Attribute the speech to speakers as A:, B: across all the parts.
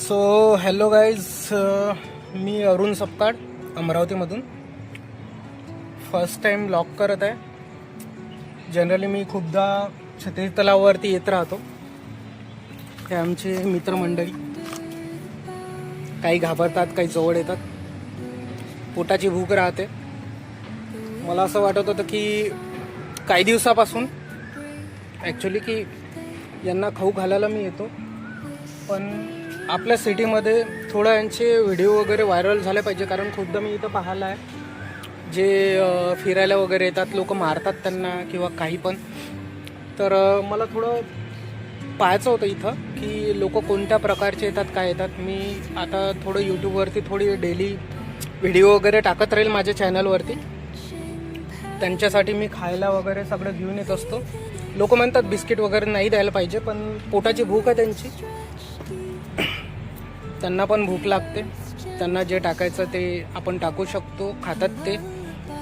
A: So hello guys, मी अरुण सपकाळ अमरावतीमधून first time blog करत आहे. जनरली मी खूपदा छत्री तलावावरती येत राहतो. हे आमचे मित्रमंडळी काही घाबरतात, काही जवळ येतात. पोटाची भूक राहते. मला असं वाटत होतं की काही दिवसापासून ॲक्च्युली की यांना खाऊ घालायला मी येतो, पण आपल्या सिटीमध्ये थोडं यांचे व्हिडिओ वगैरे व्हायरल झाले पाहिजे. कारण खूपदा मी इथं पाहिलं आहे जे फिरायला वगैरे येतात, लोक मारतात त्यांना किंवा काही पण. तर मला थोडं पाहायचं होतं इथं की लोक कोणत्या प्रकारचे येतात, काय येतात. मी आता थोडं यूट्यूबवरती थोडी डेली व्हिडिओ वगैरे टाकत राहील माझ्या चॅनलवरती. त्यांच्यासाठी मी खायला वगैरे सगळं घेऊन येत असतो. लोक म्हणतात बिस्किट वगैरे नाही द्यायला पाहिजे, पण पोटाची भूक आहे त्यांची, त्यांना पण भूक लागते. त्यांना जे टाकायचं ते आपण टाकू शकतो, खातात ते.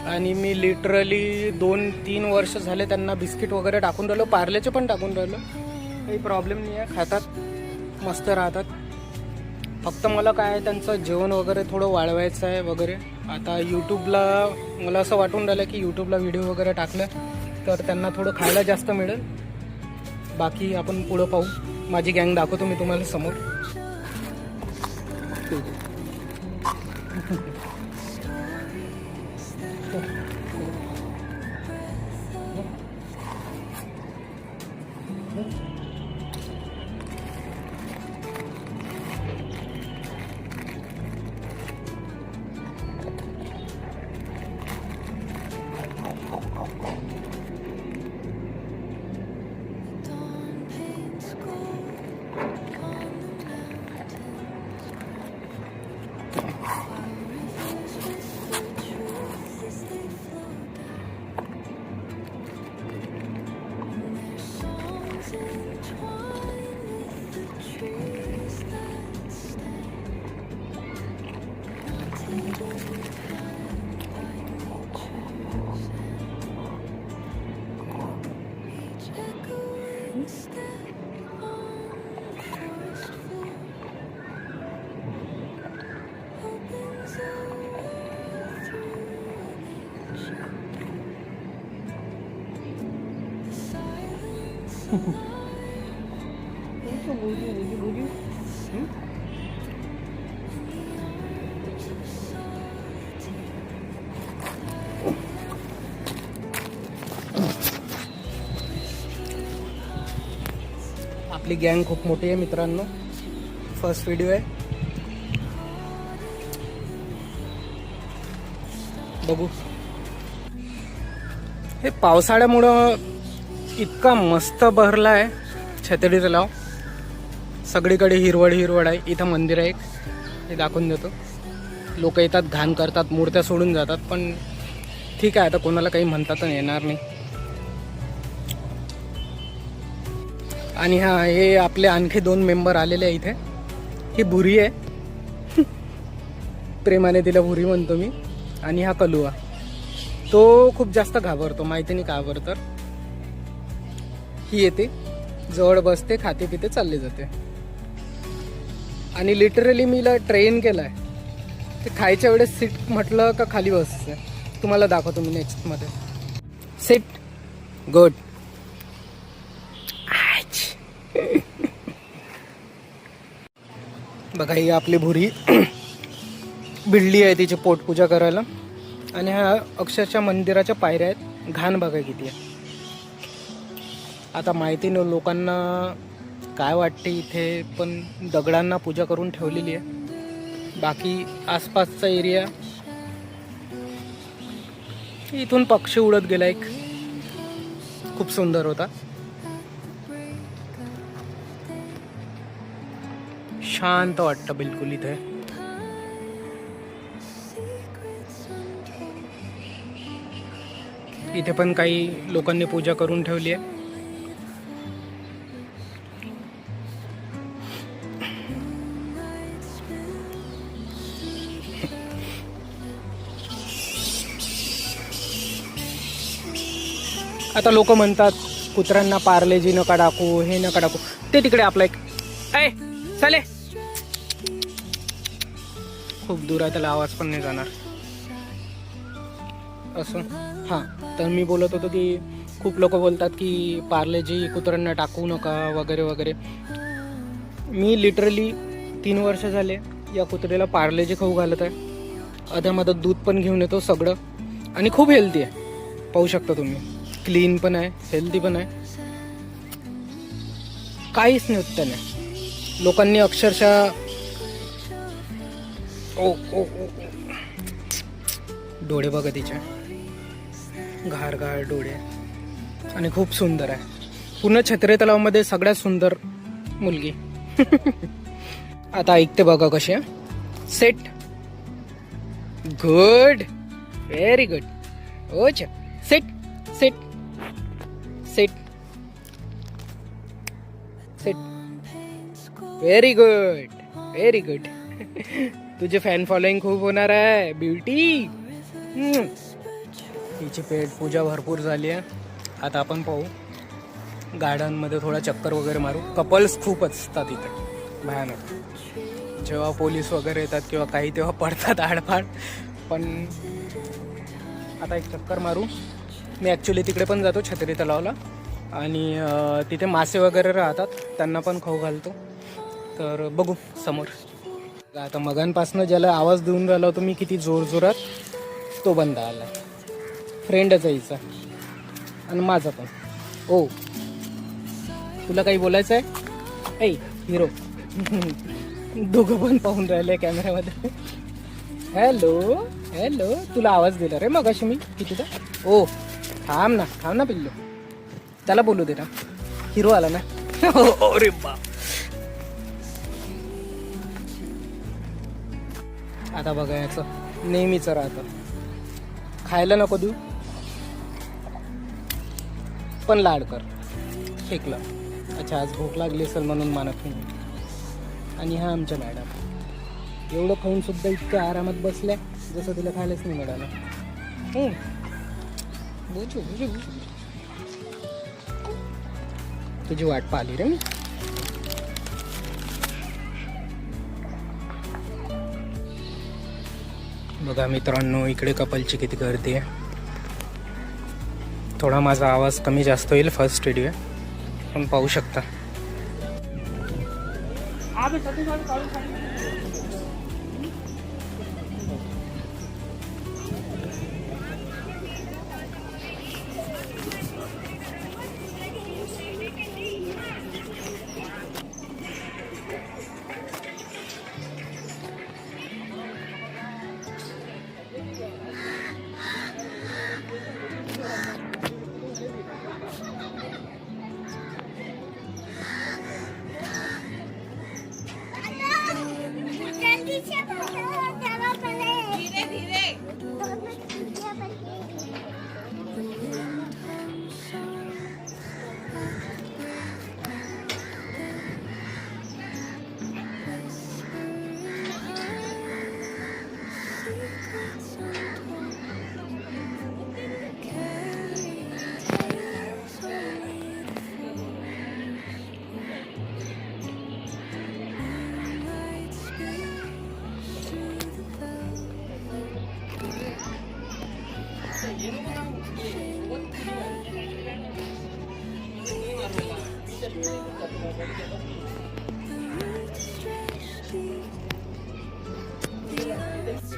A: आणि मी लिटरली 2-3 वर्ष झाले त्यांना बिस्किट वगैरे टाकून राहिलो, पार्लेचे पण टाकून राहिलो. काही प्रॉब्लेम नाही आहे, खातात, मस्त राहतात. फक्त मला काय आहे, त्यांचं जेवण वगैरे थोडं वाढवायचं आहे वगैरे. आता यूट्यूबला मला असं वाटून राहिलं की यूट्यूबला व्हिडिओ वगैरे टाकलं तर त्यांना थोडं खायला जास्त मिळेल. बाकी आपण पुढं पाहू. माझी गँग दाखवतो मी तुम्हाला समोर. आपली गँग खूप मोठी आहे मित्रांनो. फर्स्ट व्हिडिओ आहे, बघू. हे पावसाळ्यामुळं इतका मस्त भरला आहे छत्री तलाव. सगळीकडे हिरवळ हिरवळ आहे. इथं मंदिर आहे एक, हे दाखवून देतो. लोक येतात, घाण करतात, मूर्त्या सोडून जातात, पण ठीक आहे, आता कोणाला काही म्हणता तर येणार नाही. आणि हे आपले आणखी 2 मेंबर आलेले आहे इथे. ही भुरी आहे, प्रेमाने तिला भुरी म्हणतो मी. आणि हा कलुआ, तो खूप जास्त घाबरतो, माहिती नाही का बरं. तर ही येते, जवळ बसते, खाते पिते, चालले जाते. आणि लिटरली मीला ट्रेन केलाय. ते खायच्या वेळेस सीट म्हटलं का खाली बसते. तुम्हाला दाखवतो मी नेक्स्ट मध्ये. Seat good. बघा, ही आपली भुरी भिडली आहे तिची पोटपूजा करायला. आणि ह्या अक्षरशः मंदिराच्या पायऱ्या आहेत. घाण बघा किती आहे. आता माहिती नाही लोकांना काय वाटते इथे, पण दगडांना पूजा करून ठेवलेली आहे. बाकी आसपासचा एरिया, इथून पक्षी उडत गेला एक, खूप सुंदर होता. शांत वाटतं बिलकुल इथे. इथे पण काही लोकांनी पूजा करून ठेवली आहे. आता लोक म्हणतात कुत्र्यांना पार्लेजी नका टाकू, हे नका टाकू. ते तिकडे आपला एक, ए चले खूप दूर आहे, त्याला आवाज पण नाही जाणार असं. हां, तर मी बोलत होतो की खूप लोक बोलतात की पार्लेजी कुत्र्यांना टाकू नका वगैरे वगैरे. मी लिटरली 3 वर्ष झाले या कुत्र्याला पार्लेजी खाऊ घालत आहे. अध्यामध्ये दूध पण घेऊन येतो सगळं, आणि खूप हेल्दी आहे. पाहू शकता तुम्ही, क्लीन पण आहे, हेल्दी पण आहे, काहीच नाही होत त्याने. लोकांनी अक्षरशः ओ ओ ओ डोळे बघा तिचे, घार घार डोळे, आणि खूप सुंदर आहे. पूर्ण छत्री तलावामध्ये सगळ्यात सुंदर मुलगी. आता ऐकते बघा कशी आहे. Set, good, very good. Ouch, set set set set, very good very good. तुझे फॅन फॉलोइंग खूप होणार आहे ब्युटी. हिची पेट पूजा भरपूर झाली आहे. आता आपण पाहू गार्डनमध्ये थोडा चक्कर वगैरे मारू. कपल्स खूप असतात इथे, भयानक. जेव्हा पोलीस वगैरे येतात किंवा काही तेव्हा पडतात आडपाड. पण आता एक चक्कर मारू. मी ॲक्च्युली तिकडे पण जातो छत्री तलावाला, आणि तिथे मासे वगैरे राहतात, त्यांना पण खाऊ घालतो. तर बघू समोर. आता मगांपासनं ज्याला आवाज देऊन राहिला होतो मी किती जोरजोरात, तो बंद आला. फ्रेंडच आहे हिचा आणि माझा पण. ओ, तुला काही बोलायचं आहे? ऐ हिरो. दोघं पण पाहून राहिले कॅमेऱ्यामध्ये. हॅलो हॅलो, तुला आवाज दिला रे मग अशी मी कितीदा. ओ थांब ना पिल्लू, त्याला बोलू दे ना. हिरो आला ना. अरे बा. आता बघा याचं नेहमीचं राहतं, खायला नको देऊ पण लाड कर. फेकलं. अच्छा, आज भूक लागली असेल म्हणून मानत नाही. आणि हा आमच्या मॅडम एवढं खाऊन सुद्धा इतक्या आरामात बसल्या जसं तिला खायलाच नाही मिळालं. बुजू बुजू बुजू, तुझी वाट पाहिली रे मी. बघा मित्रांनो, इकडे कपलची किती गर्दी आहे. थोडा माझा आवाज कमी जास्त होईल, फर्स्ट व्हिडिओ आहे, पण पाहू शकता.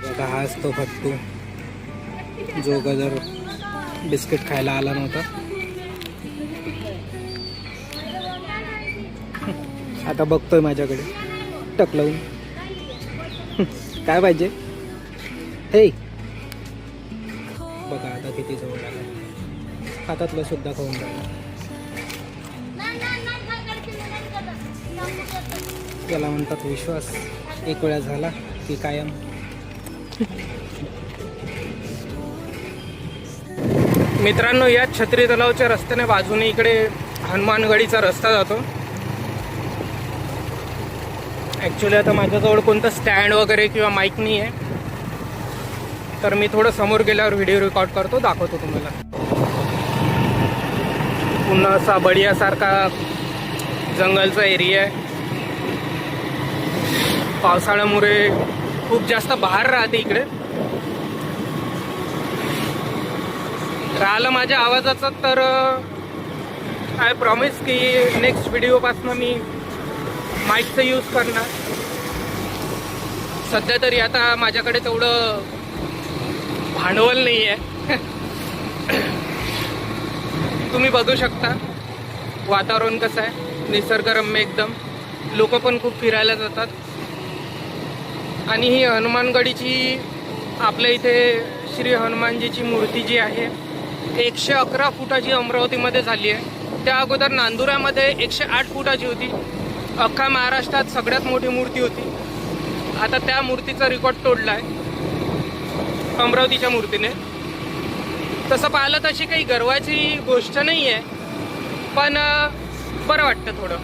A: बघा, हा असतो फट्टू जो गजर बिस्किट खायला आला नव्हता. आता बघतोय माझ्याकडे टक लावून. काय पाहिजे हे बघा, आता किती जवळ आला. हातातलं सुद्धा खाऊन राहिला. त्याला म्हणतात विश्वास. एक वेळा झाला की कायम. मित्रांनो, या छत्री तलावच्या रस्त्याने बाजूने इकडे हनुमानगडीचा रस्ता जातो. ॲक्च्युली आता माझ्याजवळ कोणतं स्टँड वगैरे किंवा माईक नाही आहे, तर मी थोडं समोर गेल्यावर व्हिडिओ रेकॉर्ड करतो, दाखवतो तुम्हाला. पुन्हा असा बढियासारखा जंगलचा एरिया आहे. पावसाळ्यामुळे खूप जास्त बहार राहते इकडे. राहिलं माझ्या आवाजाचं तर आय प्रॉमिस की नेक्स्ट व्हिडिओपासून मी माईकचा यूज करणार. सध्या तरी आता माझ्याकडे तेवढं भांडवल नाही आहे. तुम्ही बघू शकता वातावरण कसं आहे, निसर्गरम्य एकदम. लोक पण खूप फिरायला जातात. आणि ही हनुमानगडीची आपल्या इथे श्री हनुमानजीची मूर्ती जी आहे 111 फुटाची अमरावतीमध्ये झाली आहे. त्या अगोदर नांदुरामध्ये 108 फुटाची होती. अख्खा महाराष्ट्रात सगळ्यात मोठी मूर्ती होती. आता त्या मूर्तीचा रेकॉर्ड तोडला आहे अमरावतीच्या मूर्तीने. तसं पाहिलं तशी काही गर्वाची गोष्ट नाही आहे, पण बरं वाटतं थोडं.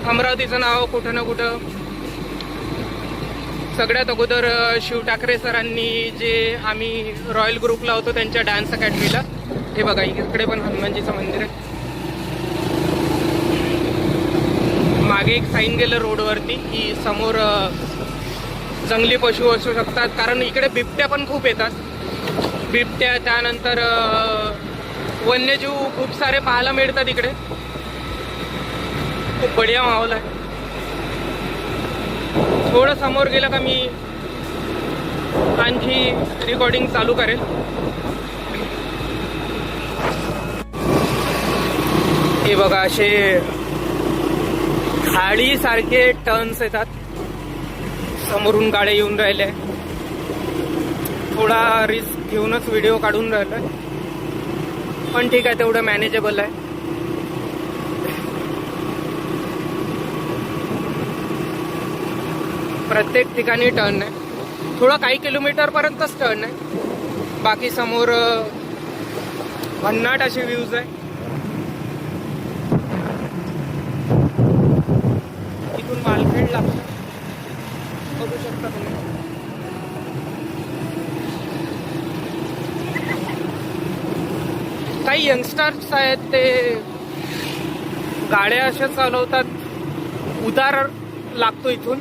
A: अमरावतीचं नाव कुठं ना कुठं. सगळ्यात अगोदर शिव ठाकरे सरांनी जे आम्ही रॉयल ग्रुपला होतो त्यांच्या डान्स अकॅडमीला. हे बघा इकडे पण हनुमानजीचं मंदिर आहे. मागे एक साईन गेलं रोडवरती की समोर जंगली पशु असू शकतात, कारण इकडे बिबट्या पण खूप येतात. बिबट्या, त्यानंतर वन्यजीव खूप सारे पाहायला मिळतात इकडे. खूप बढिया माहोल आहे. थोडं समोर गेलं का मी आणखी रेकॉर्डिंग चालू करेल. हे बघा असे खाडीसारखे टर्न्स येतात. समोरून गाड्या येऊन राहिल्या. थोडा रिस्क घेऊनच व्हिडिओ काढून राहिलोय, पण ठीक आहे, तेवढं मॅनेजेबल आहे. प्रत्येक ठिकाणी टर्न आहे. थोडा काही किलोमीटरपर्यंतच टर्न आहे. बाकी समोर भन्नाट असे व्ह्यूज आहे. इथून मालखेड लागतं, बघू शकता तुम्ही. काही यंगस्टर्स आहेत ते गाड्या अशा चालवतात. उतार लागतो इथून,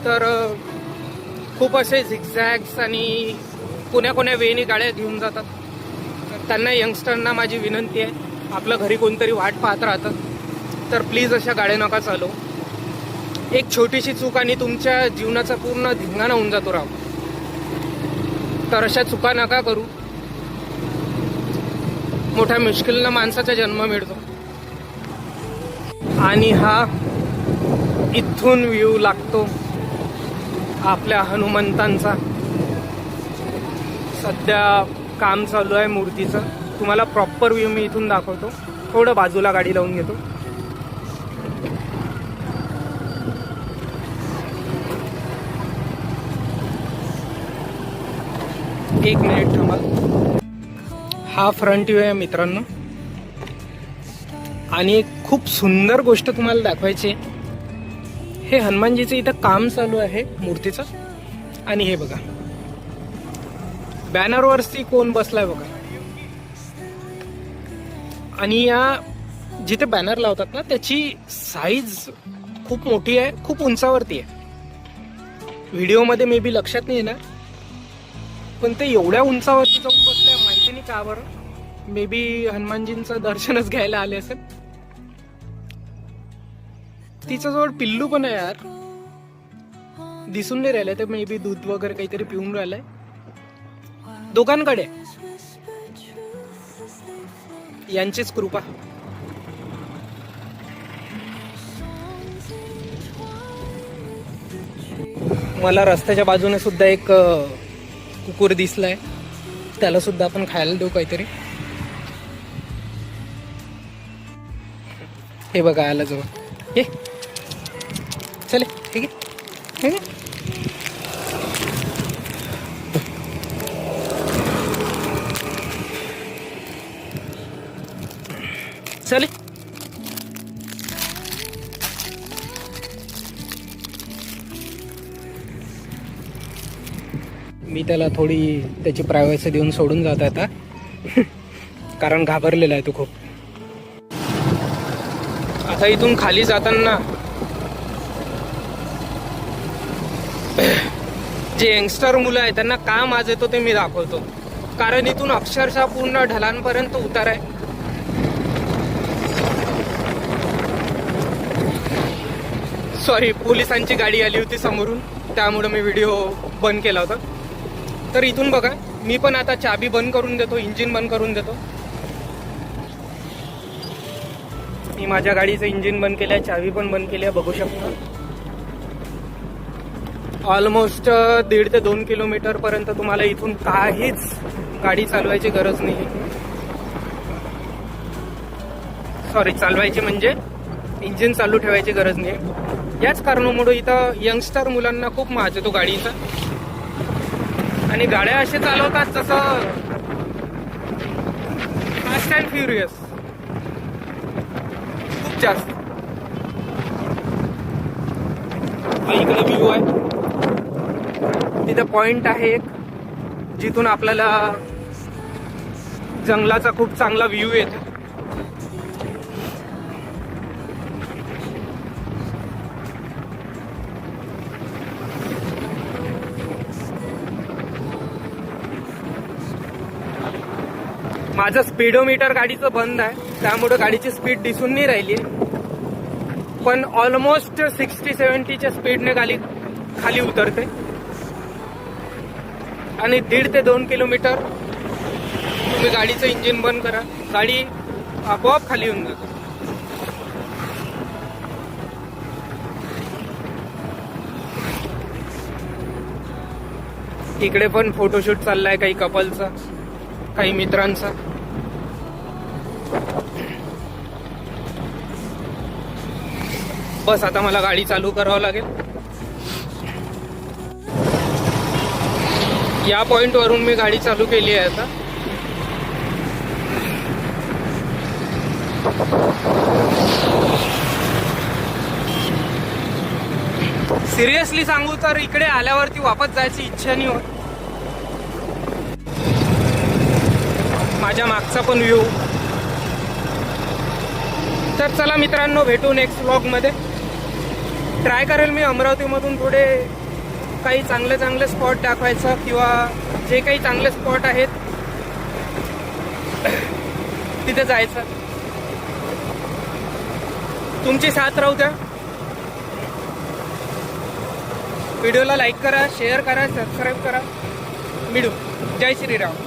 A: तर खूप असे झिगझॅग्स आणि कोण्या वेनी गाड्या घेऊन जातात. त्यांना यंगस्टरना माझी विनंती आहे, आपलं घरी कोणतरी वाट पाहत राहतं, तर प्लीज अशा गाड्या नका चालवू. एक छोटीशी चूक आणि तुमच्या जीवनाचा पूर्ण धिंगाणा होऊन जातो राव. तर अशा चुका नका करू. मोठ्या मुश्किलनं माणसाचा जन्म मिळतो. आणि हा इथून व्ह्यू लागतो आपल्या हनुमंतांचा. सध्या काम चालू आहे मूर्तीचं. तुम्हाला प्रॉपर व्ह्यू मी इथून दाखवतो. थोडं बाजूला गाडी लावून घेतो. एक मिनिट थांबा. हा फ्रंट व्ह्यू आहे मित्रांनो. आणि एक खूप सुंदर गोष्ट तुम्हाला दाखवायची आहे. हे हनुमानजीचं इथं काम चालू आहे मूर्तीचं. आणि हे बघा बॅनरवरती कोण बसलाय बघा. आणि या जिथे बॅनर लावतात ना त्याची साईज खूप मोठी आहे, खूप उंचावरती आहे. व्हिडिओमध्ये मे बी लक्षात नाही ना, पण ते एवढ्या उंचावरती जाऊन बसले माहिती नाही का बरं. मे बी हनुमानजींचं दर्शनच घ्यायला आले असेल. तिच्याजवळ पिल्लू पण आहे यार, दिसून नाही राहिलंय. ते मे बी दूध वगैरे काहीतरी पिऊन राहिलंय. दोघांकडे यांचीच कृपा. मला रस्त्याच्या बाजूने सुद्धा एक कुकुर दिसलाय. त्याला सुद्धा आपण खायला देऊ काहीतरी. हे बघा आला जवळ. हे चले ठीक आहे. चले मी त्याला थोडी त्याची प्रायव्हसी देऊन सोडून जात आहे आता. कारण घाबरलेला आहे तो खूप. आता इथून खाली जाताना जे यंगस्टर मुलं आहेत त्यांना का माज येतो ते मी दाखवतो. कारण इथून अक्षरशः पूर्ण ढलांपर्यंत उतार आहे. सॉरी, पोलिसांची गाडी आली होती समोरून, त्यामुळे मी व्हिडिओ बंद केला होता. तर इथून बघा, मी पण आता चाबी बंद करून देतो, इंजिन बंद करून देतो. मी माझ्या गाडीचं इंजिन बंद केलं आहे, चाबी पण बंद केली आहे, बघू शकता. ऑलमोस्ट 1.5 ते 2 किलोमीटर पर्यंत तुम्हाला इथून काहीच गाडी चालवायची गरज नाही. सॉरी, चालवायची म्हणजे इंजिन चालू ठेवायची गरज नाही. याच कारणामुळे इथं यंगस्टर मुलांना खूप माज येतो गाडीचा. आणि गाड्या असे चालवतात जसं फास्ट अँड फ्युरियस, खूप जास्त. इकडे व्ह्यू आहे, तिथे पॉइंट आहे एक, जिथून आपल्याला जंगलाचा खूप चांगला व्ह्यू येतो. माझं स्पीडोमीटर गाडीचं बंद आहे, त्यामुळे गाडीची स्पीड दिसून नाही राहिली. पण ऑलमोस्ट 60-70च्या स्पीडने खाली उतरते. आणि 1.5 ते 2 किलोमीटर तुम्ही गाडीचं इंजिन बंद करा, गाडी आपोआप खाली येऊन जाते. इकडे पण फोटोशूट चाललाय काही कपलचा, काही मित्रांचा. बस आता मला गाडी चालू करावं लागेल. या पॉइंट वरून मी गाडी चालू केली आहे आता. सिरियसली सांगू तर इकडे आल्यावरती वापस जायची इच्छा नाही होत. माझ्या मागचा पण व्ह्यू. तर चला मित्रांनो, भेटू नेक्स्ट व्लॉगमध्ये. ट्राय करेल मी अमरावतीमधून थोडे काही चांगले स्पॉट दाखवायचं, किंवा जे काही चांगले स्पॉट आहेत तिथे जायचं. तुमची साथ राहू द्या. व्हिडिओला लाईक करा, शेअर करा, सबस्क्राईब करा. मिळू. जय श्रीराम.